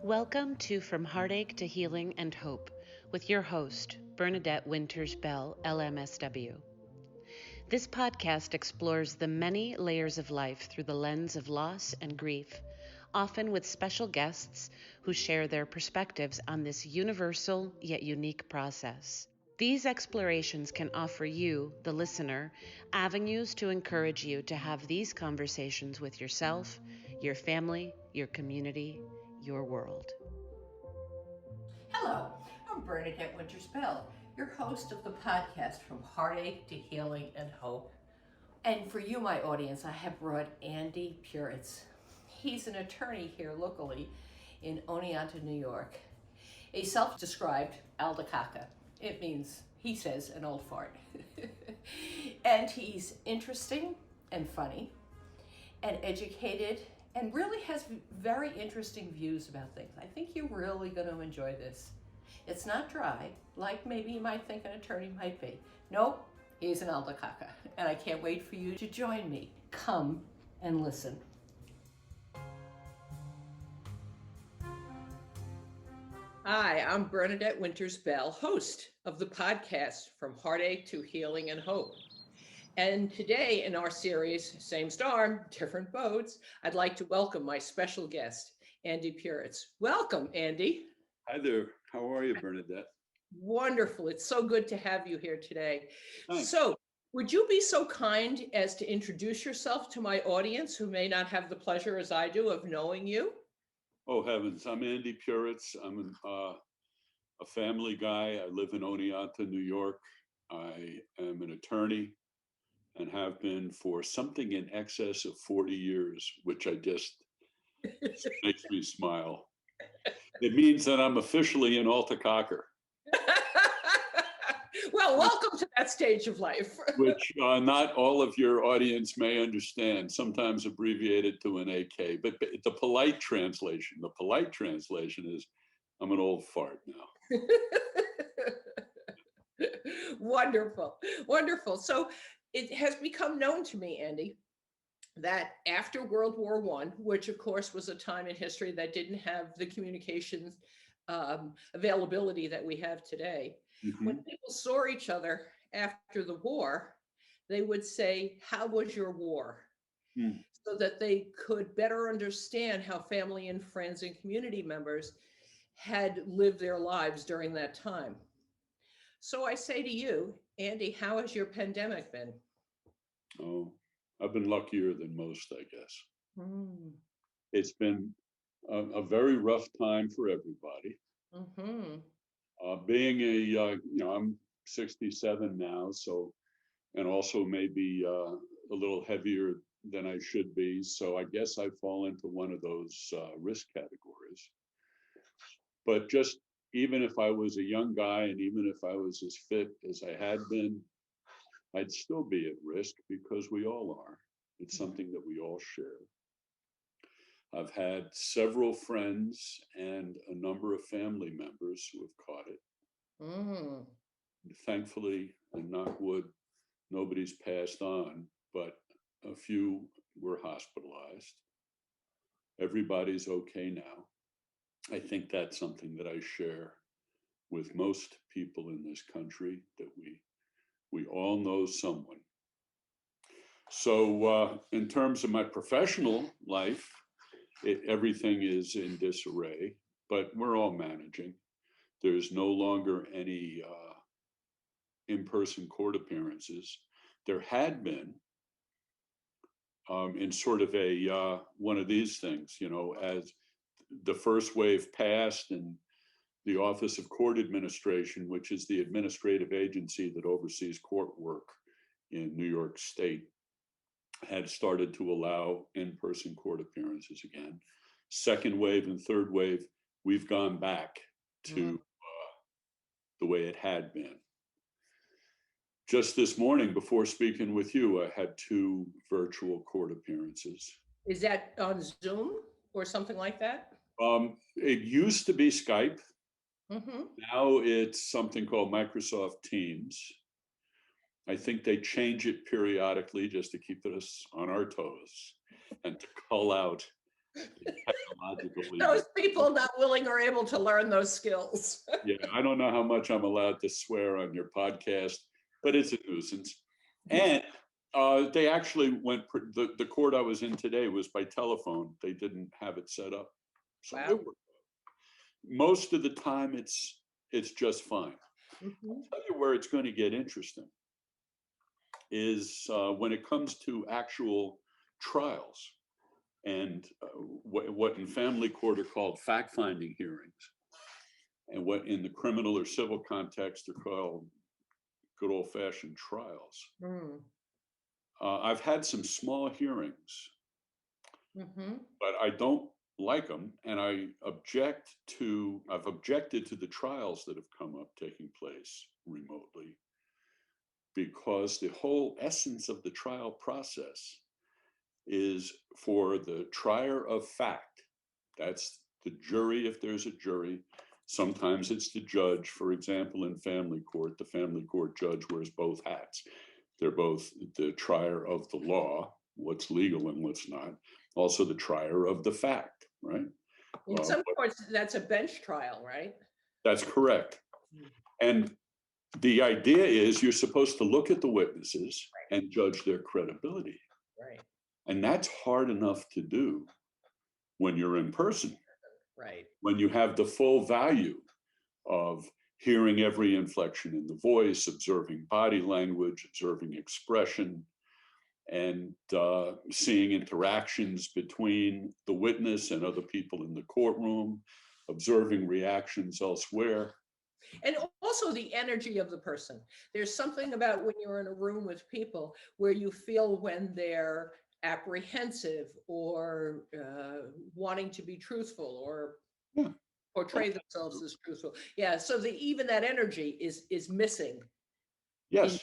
Welcome to From Heartache to Healing and Hope with your host, Bernadette Winters Bell, LMSW. This podcast explores the many layers of life through the lens of loss and grief, often with special guests who share their perspectives on this universal yet unique process. These explorations can offer you, the listener, avenues to encourage you to have these conversations with yourself, your family, your community, your world. Hello, I'm Bernadette Winters Bell, your host of the podcast From Heartache to Healing and Hope. And for you, my audience, I have brought Andy Puritz. He's an attorney here locally in Oneonta, New York. A self-described aldacaca. It means, he says, an old fart. And he's interesting and funny and educated and really has very interesting views about things. I think you're really going to enjoy this. It's not dry, like maybe you might think an attorney might be. Nope, he's an aldacaca, and I can't wait for you to join me. Come and listen. Hi, I'm Bernadette Winters Bell, host of the podcast From Heartache to Healing and Hope. And today in our series, Same Storm, Different Boats, I'd like to welcome my special guest, Andy Puritz. Welcome, Andy. Hi there. How are you, Bernadette? Wonderful. It's so good to have you here today. Thanks. So, would you be so kind as to introduce yourself to my audience who may not have the pleasure as I do of knowing you? Oh, heavens. I'm Andy Puritz. I'm a family guy. I live in Oneonta, New York. I am an attorney and have been for something in excess of 40 years, which I just makes me smile. It means that I'm officially an aldacaca. Well, welcome to that stage of life. Which not all of your audience may understand, sometimes abbreviated to an AK. But the polite translation is, I'm an old fart now. Wonderful, wonderful. So it has become known to me, Andy, that after World War I, which of course was a time in history that didn't have the communications availability that we have today, when people saw each other after the war, they would say, "How was your war?" So that they could better understand how family and friends and community members had lived their lives during that time. So I say to you, Andy, how has your pandemic been? Oh, I've been luckier than most, I guess. It's been a very rough time for everybody. Being I'm 67 now, so, and also maybe a little heavier than I should be. So I guess I fall into one of those risk categories. But just even if I was a young guy and even if I was as fit as I had been, I'd still be at risk because we all are. It's something that we all share. I've had several friends and a number of family members who have caught it. Thankfully, and knock wood, nobody's passed on, but a few were hospitalized. Everybody's okay now. I think that's something that I share with most people in this country, that we all know someone. So in terms of my professional life, everything is in disarray, but we're all managing. There's no longer any in-person court appearances. There had been in sort of a one of these things, as the first wave passed and the Office of Court Administration, which is the administrative agency that oversees court work in New York State, had started to allow in-person court appearances again. Second wave and third wave, we've gone back to the way it had been. Just this morning, before speaking with you, I had 2 virtual court appearances. Is that on Zoom or something like that? It used to be Skype. Now it's something called Microsoft Teams. I think they change it periodically just to keep us on our toes and to cull out the logically. Those people not willing or able to learn those skills. Yeah, I don't know how much I'm allowed to swear on your podcast, but it's a nuisance. And they actually went, the court I was in today was by telephone. They didn't have it set up. So Wow. it worked. Most of the time, it's just fine. Mm-hmm. I'll tell you where it's going to get interesting is when it comes to actual trials and what in family court are called fact-finding hearings, and what in the criminal or civil context are called good old-fashioned trials. Mm. I've had some small hearings, Mm-hmm. but I don't like them, and I've objected to the trials that have come up taking place remotely, because the whole essence of the trial process is for the trier of fact. That's the jury, if there's a jury. Sometimes it's the judge. For example, in family court, the family court judge wears both hats. They're both the trier of the law, what's legal and what's not, also the trier of the fact, right? In some courts, that's a bench trial, right? That's correct. And the idea is you're supposed to look at the witnesses and judge their credibility. Right. And that's hard enough to do when you're in person. Right. When you have the full value of hearing every inflection in the voice, observing body language, observing expression, and seeing interactions between the witness and other people in the courtroom, observing reactions elsewhere. And also the energy of the person. There's something about when you're in a room with people where you feel when they're apprehensive or wanting to be truthful or portray themselves as truthful. Yeah, so even that energy is missing. Yes.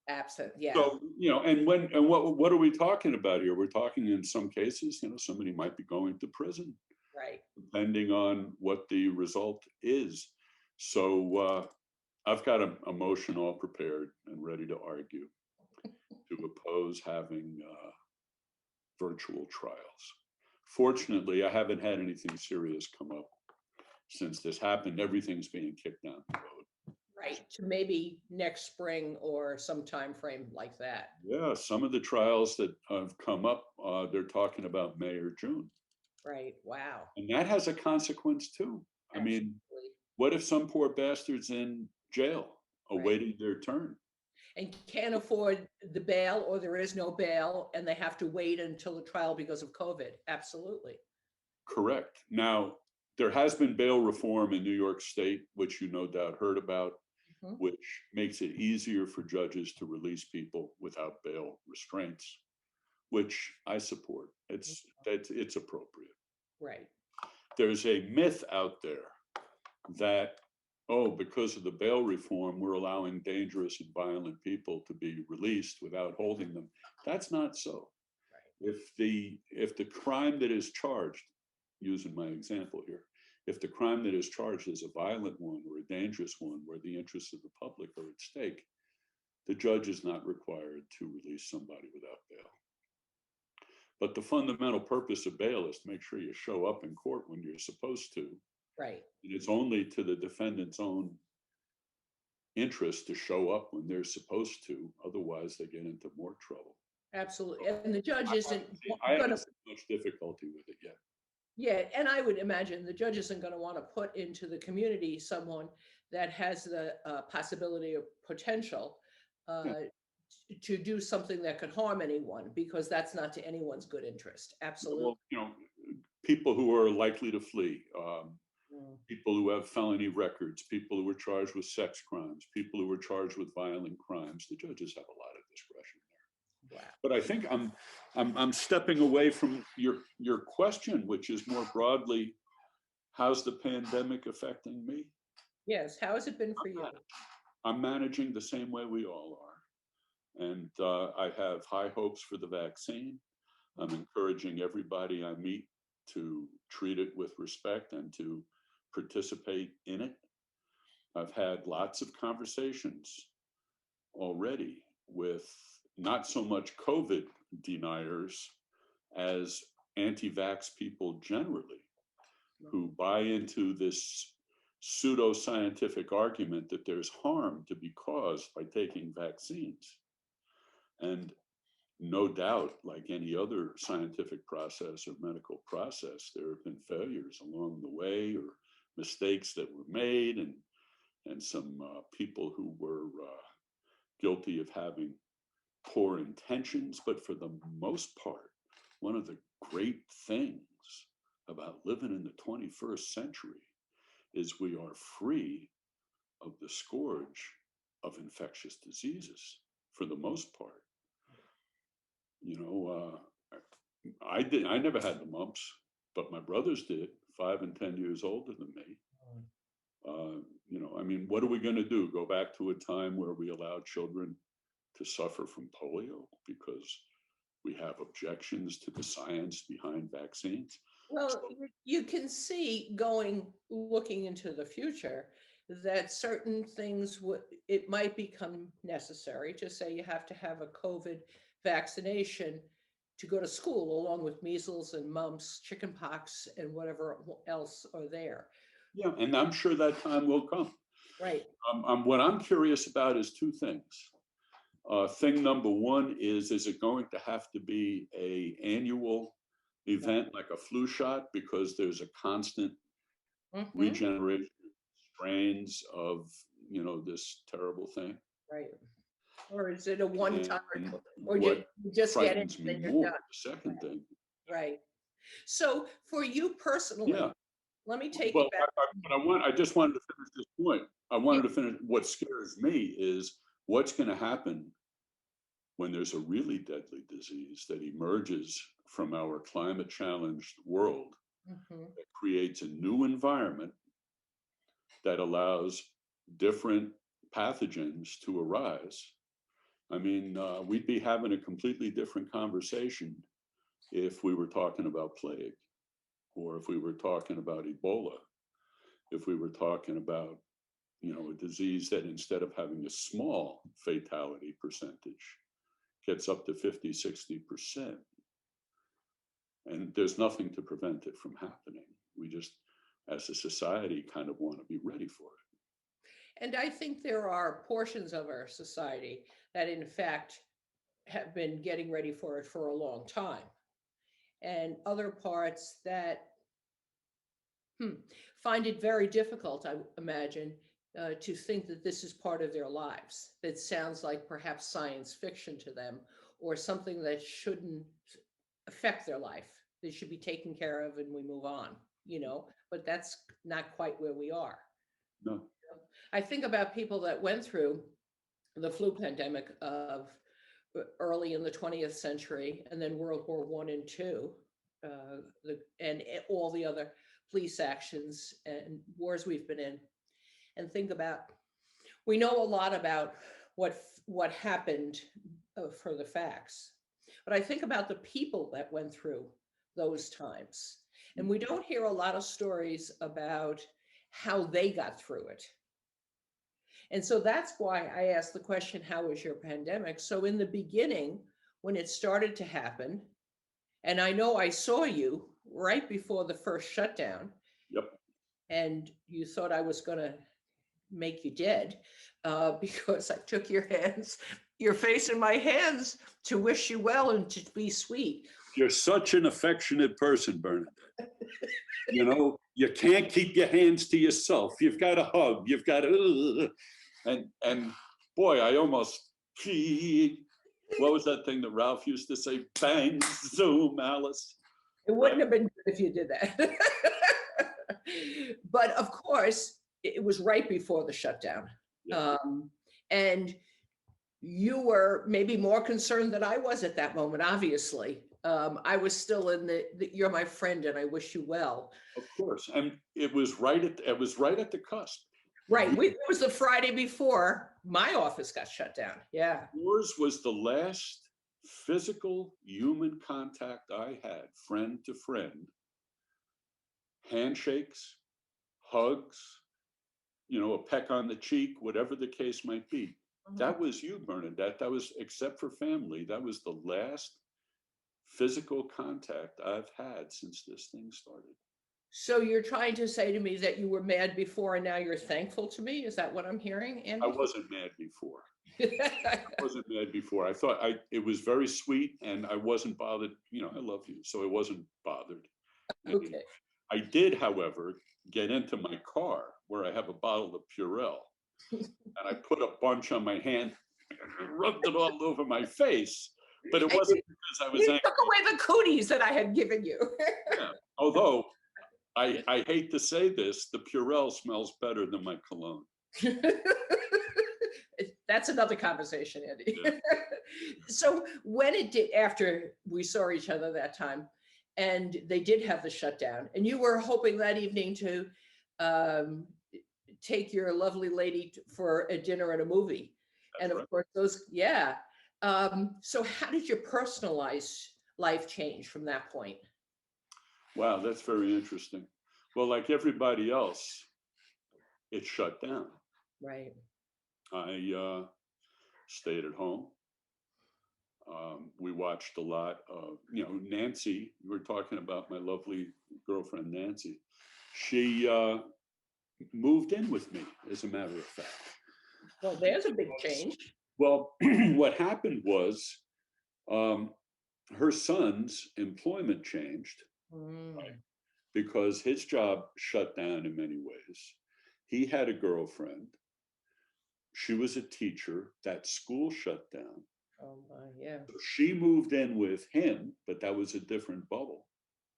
Absent, yeah. So, what are we talking about here? We're talking in some cases, somebody might be going to prison. Right. Depending on what the result is. So I've got a motion all prepared and ready to argue to oppose having virtual trials. Fortunately, I haven't had anything serious come up since this happened. Everything's being kicked down the road. Right, to maybe next spring or some time frame like that. Yeah, some of the trials that have come up, they're talking about May or June. Right, wow. And that has a consequence too. Absolutely. I mean, what if some poor bastard's in jail awaiting their turn? And can't afford the bail, or there is no bail and they have to wait until the trial because of COVID. Absolutely. Correct. Now, there has been bail reform in New York State, which you no doubt heard about, which makes it easier for judges to release people without bail restraints, which I support. It's appropriate. Right. There's a myth out there that, because of the bail reform, we're allowing dangerous and violent people to be released without holding them. That's not so. Right. If the crime that is charged, using my example here, if the crime that is charged is a violent one or a dangerous one where the interests of the public are at stake, the judge is not required to release somebody without bail. But the fundamental purpose of bail is to make sure you show up in court when you're supposed to. Right. And it's only to the defendant's own interest to show up when they're supposed to. Otherwise, they get into more trouble. Absolutely. And the judge isn't I haven't seen much difficulty with it yet. Yeah, and I would imagine the judge isn't going to want to put into the community someone that has the possibility or potential to do something that could harm anyone, because that's not to anyone's good interest. Absolutely. Well, people who are likely to flee, people who have felony records, people who were charged with sex crimes, people who were charged with violent crimes. The judges have a lot of discretion there. Wow. But I think I'm stepping away from your question, which is more broadly, how's the pandemic affecting me? Yes, how has it been for you? I'm managing the same way we all are. And I have high hopes for the vaccine. I'm encouraging everybody I meet to treat it with respect and to participate in it. I've had lots of conversations already with not so much COVID deniers as anti-vax people generally. who buy into this pseudoscientific argument that there's harm to be caused by taking vaccines. And no doubt, like any other scientific process or medical process, there have been failures along the way or mistakes that were made, and some people who were guilty of having poor intentions. But for the most part, one of the great things about living in the 21st century is we are free of the scourge of infectious diseases for the most part. You know, I never had the mumps, but my brothers did, 5 and 10 years older than me. You know, I mean, what are we going to do? Go back to a time where we allowed children to suffer from polio because we have objections to the science behind vaccines? Well, you can see looking into the future that certain things it might become necessary to say you have to have a COVID vaccination to go to school, along with measles and mumps, chickenpox, and whatever else are there. Yeah, and I'm sure that time will come. Right. What I'm curious about is two things. Thing number one is it going to have to be an annual event like a flu shot, because there's a constant regeneration strains of, you know, this terrible thing? Right. Or is it a one-time, or what you just get it frightens and me then you're more, done? the second thing. Right. So for you personally, Yeah. let me take Well, you back. I just wanted to finish this point. I wanted to finish. What scares me is what's going to happen when there's a really deadly disease that emerges from our climate challenged world, that creates a new environment that allows different pathogens to arise. I mean, we'd be having a completely different conversation if we were talking about plague, or if we were talking about Ebola, if we were talking about, you know, a disease that instead of having a small fatality percentage gets up to 50, 60%. And there's nothing to prevent it from happening. We just, as a society, kind of want to be ready for it. And I think there are portions of our society that, in fact, have been getting ready for it for a long time. And other parts that find it very difficult, I imagine, to think that this is part of their lives. That sounds like perhaps science fiction to them, or something that shouldn't affect their life. They should be taken care of and we move on, you know, but that's not quite where we are. No. I think about people that went through the flu pandemic of early in the 20th century, and then World War I and II, and all the other police actions and wars we've been in, and think about, we know a lot about what happened for the facts, but I think about the people that went through those times, and we don't hear a lot of stories about how they got through it. And so that's why I asked the question, how was your pandemic? So in the beginning, when it started to happen, and I know I saw you right before the first shutdown. Yep. And you thought I was going to make you dead because I took your face in my hands to wish you well and to be sweet. You're such an affectionate person, Bernadette. You know, you can't keep your hands to yourself. You've got to hug. You've got to, and boy, I almost, what was that thing that Ralph used to say? Bang, zoom, Alice. It wouldn't have been good if you did that. But of course, it was right before the shutdown. Yeah. And you were maybe more concerned than I was at that moment, obviously. I was still in you're my friend and I wish you well. Of course. And it was right at the cusp. Right. It was the Friday before my office got shut down. Yeah. Yours was the last physical human contact I had, friend to friend. Handshakes, hugs, you know, a peck on the cheek, whatever the case might be. That was you, Bernadette. That was, except for family, that was the last physical contact I've had since this thing started. So you're trying to say to me that you were mad before and now you're thankful to me? Is that what I'm hearing, I Andy? wasn't mad before. Wasn't mad before. I thought it was very sweet, and I wasn't bothered. I love you, so I wasn't bothered. Okay. I did, however, get into my car where I have a bottle of Purell, and I put a bunch on my hand and rubbed it all over my face. But it wasn't because I was You angry. took away the cooties that I had given you. Yeah. Although I hate to say this, the Purell smells better than my cologne. That's another conversation, Andy. Yeah. So when it did, after we saw each other that time, and they did have the shutdown, and you were hoping that evening to take your lovely lady for a dinner and a movie. That's And of course, yeah. So how did your personalized life change from that point? Wow, that's very interesting. Well, like everybody else, it shut down. Right. I stayed at home. We watched a lot of, Nancy. You were talking about my lovely girlfriend, Nancy. She moved in with me, as a matter of fact. Well, there's a big change. Well, what happened was her son's employment changed because his job shut down in many ways. He had a girlfriend. She was a teacher. That school shut down. Oh my, yeah. So she moved in with him, but that was a different bubble.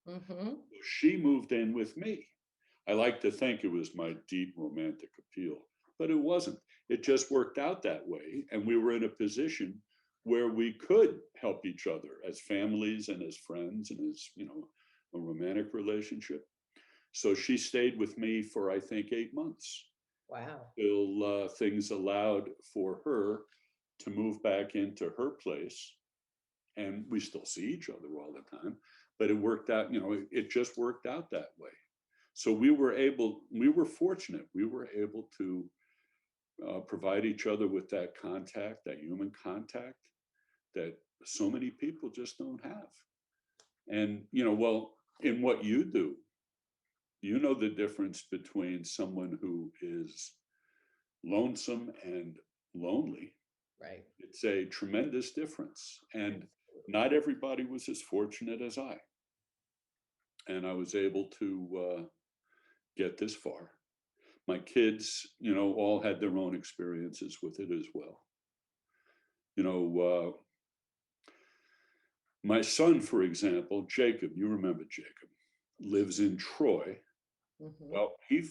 So she moved in with me. I like to think it was my deep romantic appeal, but it wasn't. It just worked out that way. And we were in a position where we could help each other as families and as friends and as, a romantic relationship. So she stayed with me for, I think, 8 months. Wow. Till things allowed for her to move back into her place. And we still see each other all the time, but it worked out, it just worked out that way. So we were fortunate. We were able to provide each other with that contact, that human contact that so many people just don't have. And, well, in what you do, you know the difference between someone who is lonesome and lonely. Right. It's a tremendous difference. And not everybody was as fortunate as I. And I was able to get this far. My kids, all had their own experiences with it as well. My son, for example, Jacob, you remember Jacob, lives in Troy. Well, he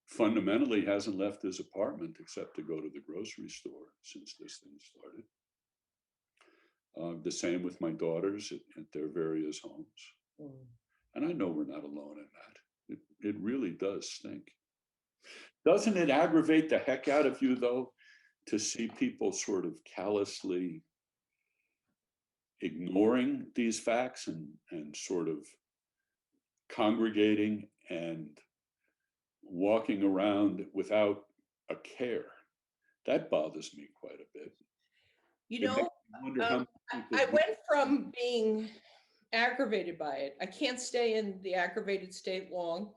fundamentally hasn't left his apartment except to go to the grocery store since this thing started. The same with my daughters at their various homes. And I know we're not alone in that. It really does stink. Doesn't it aggravate the heck out of you, though, to see people sort of callously ignoring these facts and sort of congregating and walking around without a care? That bothers me quite a bit. I went from being aggravated by it. I can't stay in the aggravated state long.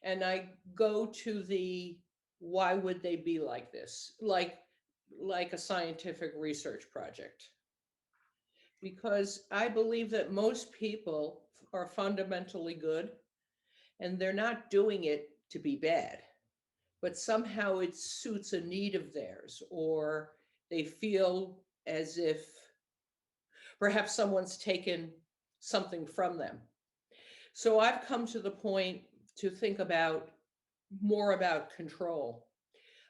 And I go to the, why would they be like this? Like a scientific research project. Because I believe that most people are fundamentally good and they're not doing it to be bad, but somehow it suits a need of theirs, or they feel as if perhaps someone's taken something from them. So I've come to the point to think more about control,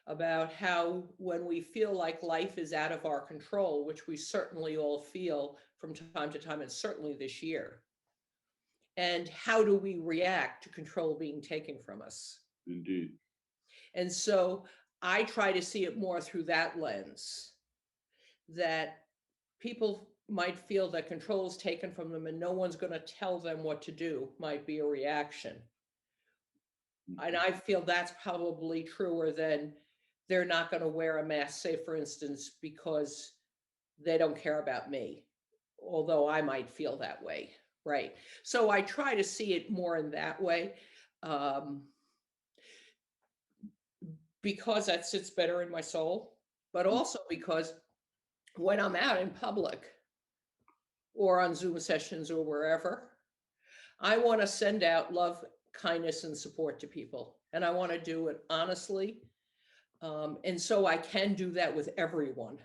about how when we feel like life is out of our control, which we certainly all feel from time to time, and certainly this year, and how do we react to control being taken from us? Indeed. And so I try to see it more through that lens, that people might feel that control is taken from them and no one's going to tell them what to do, might be a reaction. And I feel that's probably truer than they're not going to wear a mask, say, for instance, because they don't care about me, although I might feel that way. Right. So I try to see it more in that way, because that sits better in my soul, but also because when I'm out in public or on Zoom sessions or wherever, I want to send out love, kindness, and support to people. And I want to do it honestly. And so I can do that with everyone,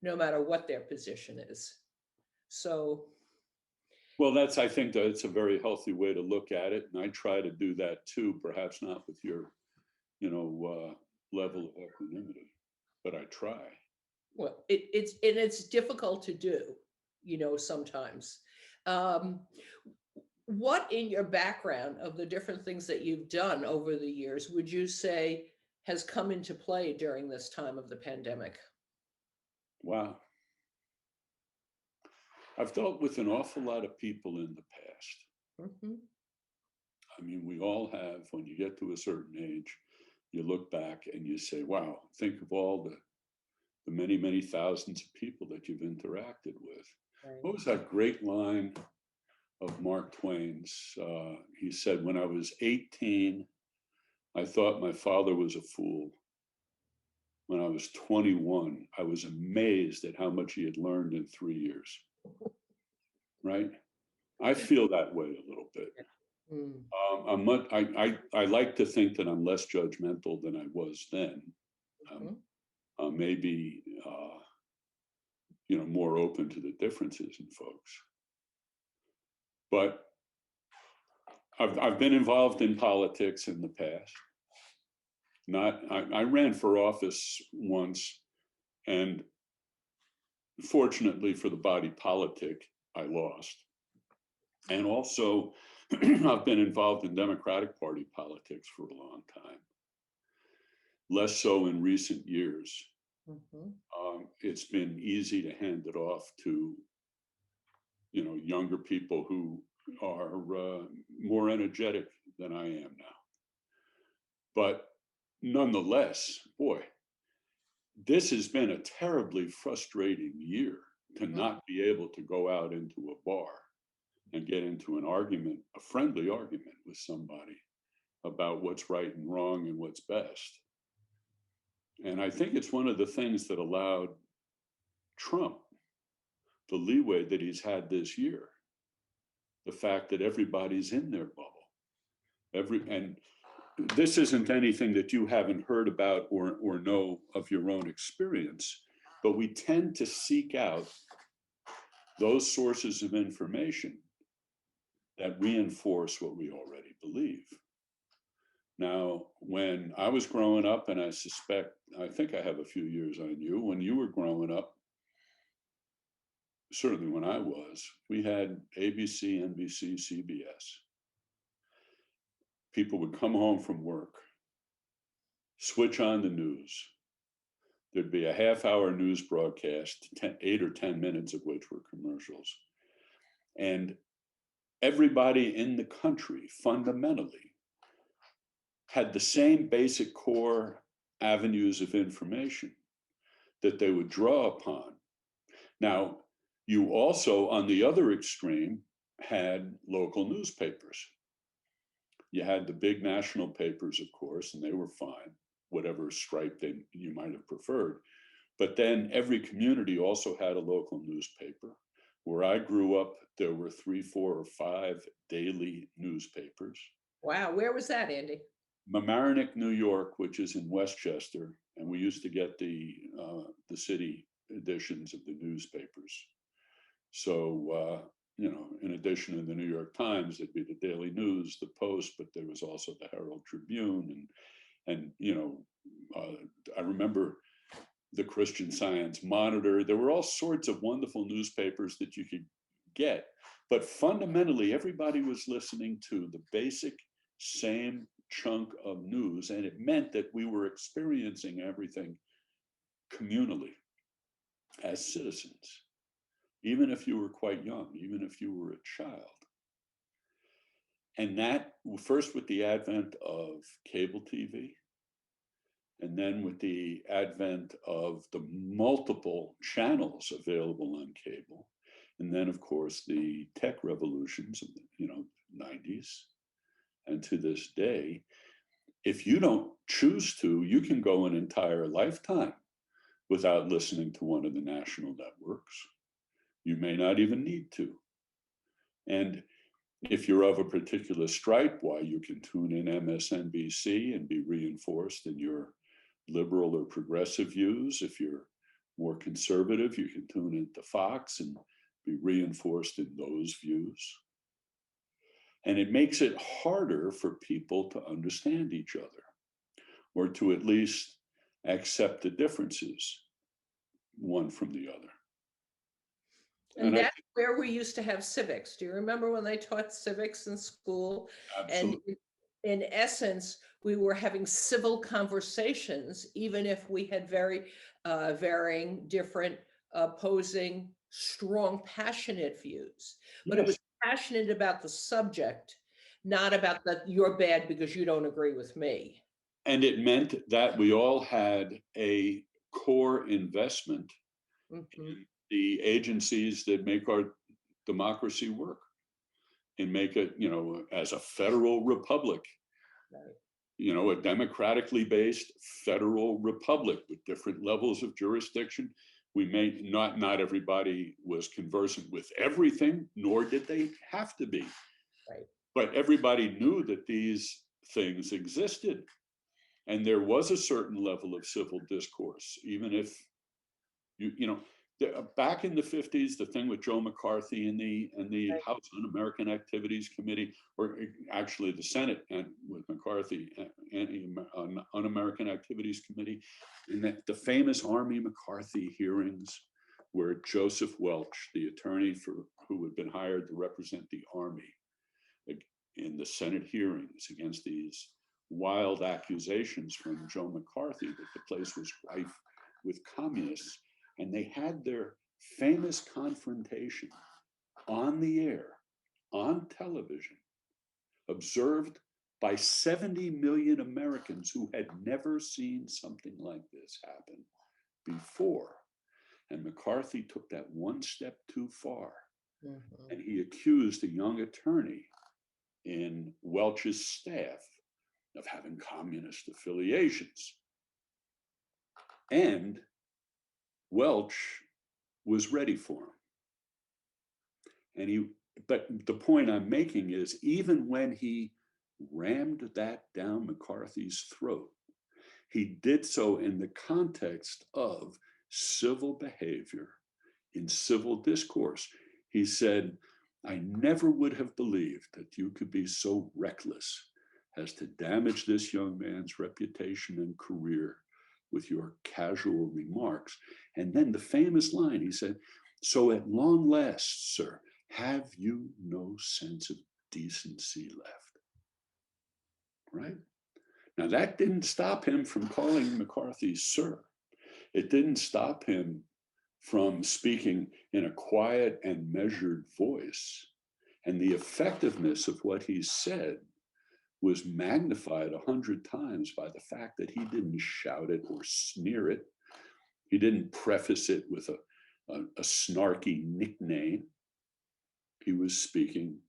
no matter what their position is. So, Well, I think that's a very healthy way to look at it. And I try to do that too, perhaps not with your, level of equanimity, but I try. well, it's difficult to do, sometimes. Um, what in your background of the different things that you've done over the years would you say has come into play during this time of the pandemic? Wow. I've dealt with an awful lot of people in the past. Mm-hmm. I mean, we all have. When you get to a certain age, you look back and you say, wow, think of all the many, many thousands of people that you've interacted with. Right. What was that great line of Mark Twain's? He said, when I was 18, I thought my father was a fool. When I was 21, I was amazed at how much he had learned in 3 years. Right? I feel that way a little bit. Mm. I like to think that I'm less judgmental than I was then. Maybe more open to the differences in folks. But I've been involved in politics in the past. I ran for office once, and fortunately for the body politic, I lost. And also, I've been involved in Democratic Party politics for a long time. Less so in recent years. Mm-hmm. It's been easy to hand it off to, younger people who are more energetic than I am now. But nonetheless, boy, this has been a terribly frustrating year to not be able to go out into a bar and get into an argument, a friendly argument with somebody about what's right and wrong and what's best. And I think it's one of the things that allowed Trump the leeway that he's had this year. The fact that everybody's in their bubble. And this isn't anything that you haven't heard about or know of your own experience, but we tend to seek out those sources of information that reinforce what we already believe. Now, when I was growing up, and I think I have a few years on you, when you were growing up, certainly when I was, we had ABC, NBC, CBS. People would come home from work, switch on the news. There'd be a half-hour news broadcast, 8 or 10 minutes of which were commercials. And everybody in the country fundamentally had the same basic core avenues of information that they would draw upon. Now, you also, on the other extreme, had local newspapers. You had the big national papers, of course, and they were fine, whatever stripe you might have preferred. But then every community also had a local newspaper. Where I grew up, there were 3, 4, or 5 daily newspapers. Wow, where was that, Andy? Mamaroneck, New York, which is in Westchester, and we used to get the city editions of the newspapers. So, in addition to the New York Times, there'd be the Daily News, the Post, but there was also the Herald Tribune, and I remember the Christian Science Monitor. There were all sorts of wonderful newspapers that you could get, but fundamentally, everybody was listening to the basic same chunk of news, and it meant that we were experiencing everything communally as citizens, even if you were quite young, even if you were a child. And that, first with the advent of cable TV, and then with the advent of the multiple channels available on cable, And then, of course, the tech revolutions of the 90s. And to this day, if you don't choose to, you can go an entire lifetime without listening to one of the national networks. You may not even need to. And if you're of a particular stripe, why, you can tune in MSNBC and be reinforced in your liberal or progressive views. If you're more conservative, you can tune into Fox and be reinforced in those views. And it makes it harder for people to understand each other, or to at least accept the differences one from the other. And that's where we used to have civics. Do you remember when they taught civics in school? Absolutely. And in essence, we were having civil conversations, even if we had very varying, different, opposing, strong, passionate views. But it was passionate about the subject, not about that you're bad because you don't agree with me. And it meant that we all had a core investment in the agencies that make our democracy work and make it, as a federal republic, a democratically based federal republic with different levels of jurisdiction. We may not everybody was conversant with everything, nor did they have to be. Right. But everybody knew that these things existed. And there was a certain level of civil discourse, even if back in the 50s, the thing with Joe McCarthy and the House Un-American Activities Committee, or actually the Senate and with McCarthy and Un-American Activities Committee, and the famous Army McCarthy hearings, where Joseph Welch, the attorney who had been hired to represent the Army in the Senate hearings against these wild accusations from Joe McCarthy that the place was rife with communists. And they had their famous confrontation on the air, on television, observed by 70 million Americans who had never seen something like this happen before. And McCarthy took that one step too far. And he accused a young attorney in Welch's staff of having communist affiliations. And Welch was ready for him. But the point I'm making is, even when he rammed that down McCarthy's throat, he did so in the context of civil behavior in civil discourse. He said, "I never would have believed that you could be so reckless as to damage this young man's reputation and career with your casual remarks." And then the famous line, he said, "So at long last, sir, have you no sense of decency left?" Right? Now, that didn't stop him from calling McCarthy sir. It didn't stop him from speaking in a quiet and measured voice. And the effectiveness of what he said was magnified 100 times by the fact that he didn't shout it or sneer it. He didn't preface it with a snarky nickname. He was speaking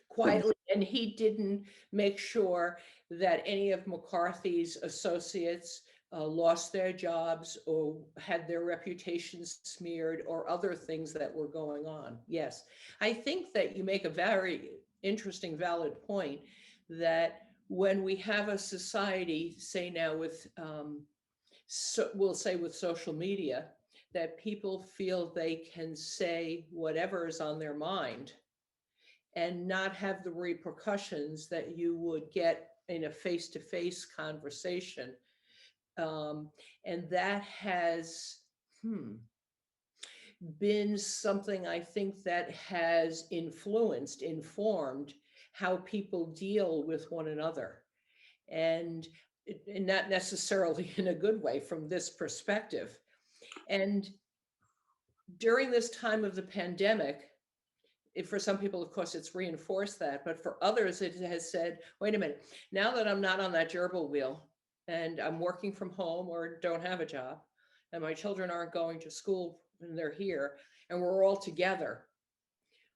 quietly, and he didn't make sure that any of McCarthy's associates lost their jobs or had their reputations smeared or other things that were going on. Yes, I think that you make a very interesting, valid point that when we have a society, say now with, we'll say with social media, that people feel they can say whatever is on their mind and not have the repercussions that you would get in a face-to-face conversation. And that has been something I think that has informed how people deal with one another. And not necessarily in a good way from this perspective. And during this time of the pandemic, for some people, of course, it's reinforced that, but for others, it has said, wait a minute, now that I'm not on that gerbil wheel and I'm working from home or don't have a job and my children aren't going to school and they're here, and we're all together,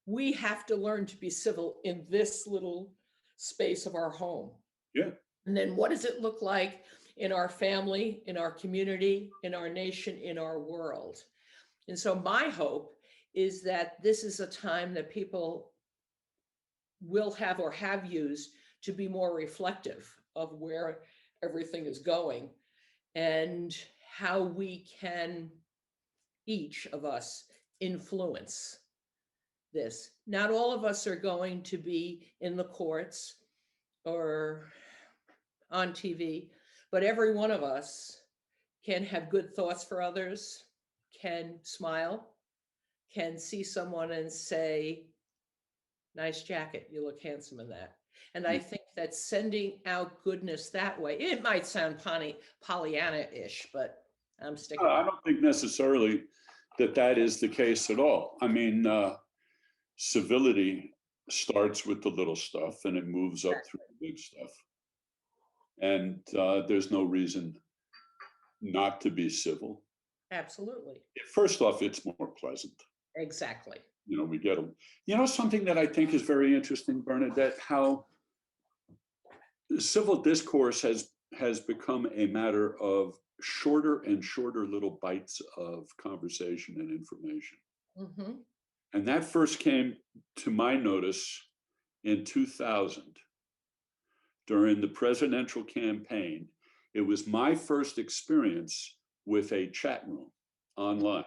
we have to learn to be civil in this little space of our home. Yeah. And then what does it look like in our family, in our community, in our nation, in our world? And so my hope is that this is a time that people will have or have used to be more reflective of where everything is going and how we can, each of us, influence this. Not all of us are going to be in the courts or on TV, but every one of us can have good thoughts for others, can smile, can see someone and say, nice jacket, you look handsome in that. And I think that sending out goodness that way, it might sound Pollyanna-ish, but I'm sticking. I don't think necessarily that is the case at all. I mean, civility starts with the little stuff and it moves up through the big stuff. And there's no reason not to be civil. Absolutely. First off, it's more pleasant. Exactly. You know, we get them. You know, something that I think is very interesting, Bernadette, how civil discourse has become a matter of shorter and shorter little bites of conversation and information. Mm-hmm. And that first came to my notice in 2000 during the presidential campaign. It was my first experience with a chat room online.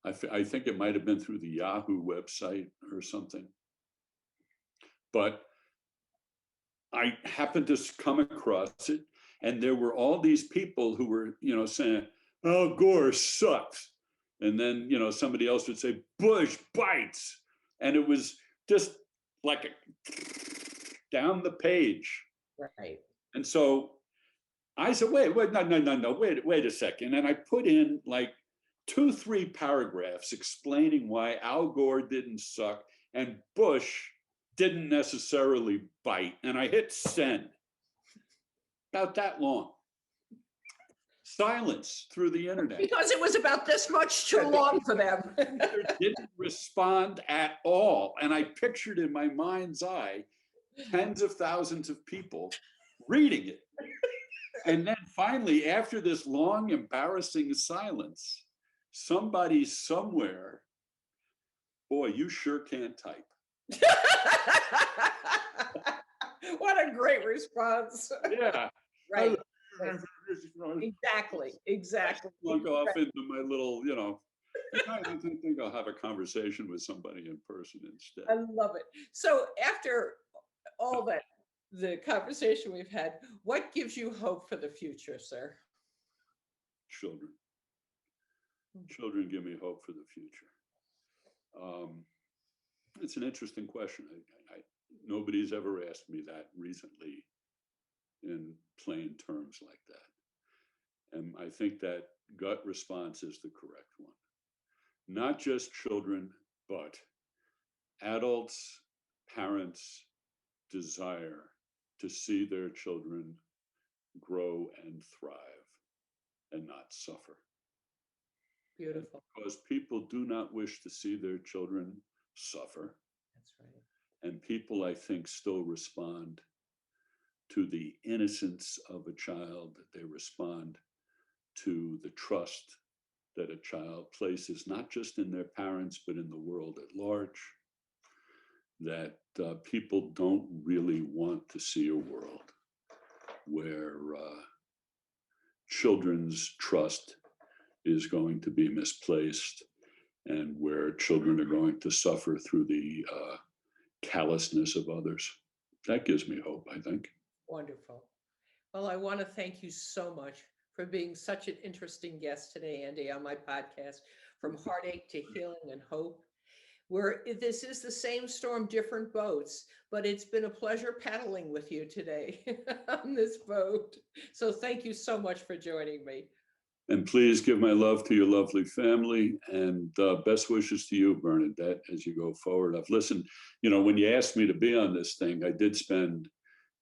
I think it might have been through the Yahoo website or something. But I happened to come across it, and there were all these people who were, you know, saying, Al Gore sucks. And then, you know, somebody else would say, Bush bites. And it was just like down the page. Right. And so I said, wait, no, wait a second. And I put in like 2-3 paragraphs explaining why Al Gore didn't suck and Bush didn't necessarily bite. And I hit send. About that long. Silence through the internet. Because it was about this much too long for them. Didn't respond at all. And I pictured in my mind's eye tens of thousands of people reading it. And then finally, after this long, embarrassing silence, somebody somewhere, boy, you sure can type. What a great response. Yeah. Right. Exactly. Look off into my little, you know, I think I'll have a conversation with somebody in person instead. I love it. So after all that, the conversation we've had, what gives you hope for the future, sir? Children. Children give me hope for the future. It's an interesting question. Nobody's ever asked me that recently in plain terms like that. And I think that gut response is the correct one. Not just children, but adults, parents desire to see their children grow and thrive and not suffer. Beautiful. Because people do not wish to see their children suffer. That's right. And people, I think, still respond to the innocence of a child. They respond to the trust that a child places, not just in their parents, but in the world at large. That people don't really want to see a world where children's trust is going to be misplaced and where children are going to suffer through the callousness of others. That gives me hope, I think. Wonderful. Well, I want to thank you so much for being such an interesting guest today, Andy, on my podcast, From Heartache to Healing and Hope. This is the same storm, different boats, but it's been a pleasure paddling with you today on this boat. So thank you so much for joining me. And please give my love to your lovely family, and best wishes to you, Bernadette, as you go forward. I've listened, you know, when you asked me to be on this thing, I did spend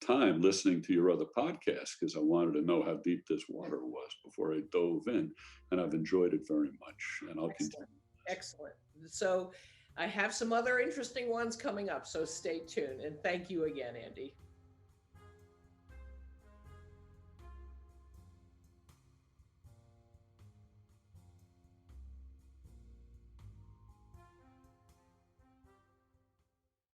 time listening to your other podcast because I wanted to know how deep this water was before I dove in, and I've enjoyed it very much, and I'll continue. Excellent. So I have some other interesting ones coming up, so stay tuned. And thank you again, Andy.